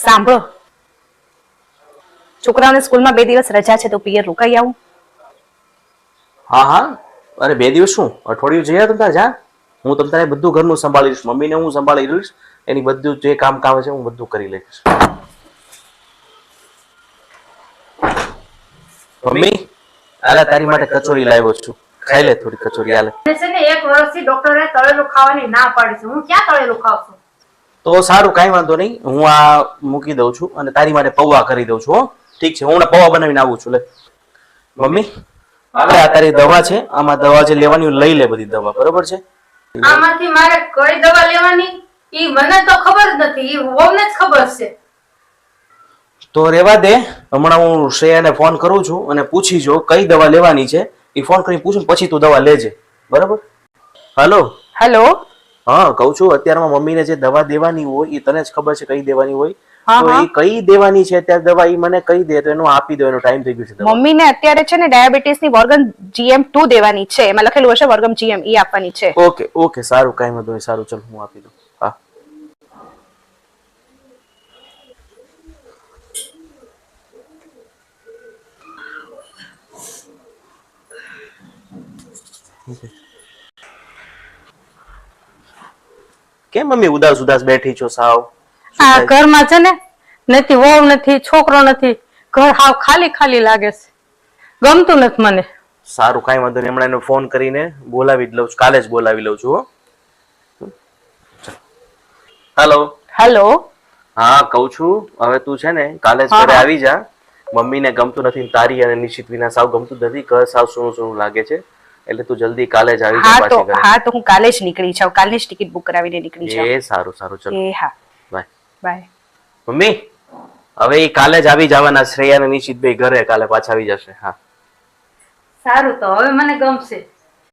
સાંભળો, છોકરાઓને સ્કૂલમાં 2 દિવસ રજા છે તો પિયર રોકાઈ આવું. હા હા, અરે 2 દિવસ શું, અઠવાડિયું જઈએ તમ તાર જા. હું તમ તારે બધું ઘરનું સંભાળી લઈશ, મમ્મીને હું સંભાળી લઈશ, એની બધું જે કામ છે હું બધું કરી લઈશ. મમ્મી, અરે તારી માટે કચોરી લાવ્યો છું, ખાઈ લે થોડી કચોરી. હાલે છે ને 1 વર્ષથી ડોક્ટરે તળેલું ખાવાની ના પાડી છે. હું ક્યાં તળેલું ખાવ છું? તો સારું, કાંઈ વાંધો નહીં, હું આ મૂકી દઉં છું અને તારી માટે પૌવા કરી દઉં છું. હો ઠીક છે, હું હમણાં પૌવા બનાવીને આવું છું. લે મમ્મી, અરે આ તારી દવા છે, આમાં દવા જે લેવાની લઈ લે, બધી દવા બરોબર છે. આમાંથી મારે કઈ દવા લેવાની ઈ મને તો ખબર જ નથી, ઈ વહુને જ ખબર છે. તો રેવા દે, હમણાં હું શ્રેયાને ફોન કરું છું અને પૂછી જો કઈ દવા લેવાની છે. એ ફોન કરીને પૂછું પછી તું દવા લેજે, બરાબર? Hello hello. હા, કહું છું અત્યારમાં મમ્મીને જે દવા દેવાની હોય એ તને જ ખબર છે કઈ દેવાની હોય? હા, તો હા. એ કઈ દેવાની છે અત્યારે દવા, એ મને કહી દે તો એનો આપી દો. એનો ટાઈમ થઈ ગયો છે દવા. મમ્મીને અત્યારે છે ને ડાયાબિટીસની વર્ગન GM2 દેવાની છે. એમાં લખેલું હશે વર્ગમ GM, ઈ આપવાની છે. ઓકે ઓકે, સારું, કાંઈ વાંધો નહીં. સારું, ચલ હું આપી દઉં. હા કેમ મમ્મી ઉદાસ ઉદાસ બેઠી છો સાવ? આ ઘરમાં છે ને નથી વહુ નથી, છોકરો નથી, ઘર હાવ ખાલી ખાલી લાગે છે, ગમતું નથી મને. સારું, કાંઈ વાંધો નહીં, હમણાં એને ફોન કરીને બોલાવી જ લઉં છું, કાલે જ બોલાવી લઉં છું. હો હેલો. હેલો. હા, કહું છું હવે તું છે ને કાલે જ ઘરે આવી જા. મમ્મીને ગમતું નથી, તારી અને નિશ્ચિત વિના સાવ ગમતું જ નથી, ઘર સાવ સૂનું સૂનું લાગે છે, એટલે તું જલ્દી કાલે જ આવી જા પાછી ઘરે. હા તો હું કાલે જ નીકળી જાઉં, કાલની જ ટિકિટ બુક કરાવીને નીકળી જાઉં. એ સારું સારું, ચલો એ હા, બાય. બાય. મમ્મી, હવે એ કાલે જ આવી જવાના, શ્રેયા અને નિશ્ચિત ભાઈ ઘરે કાલે પાછા આવી જશે. હા સારું, તો હવે મને ગમશે.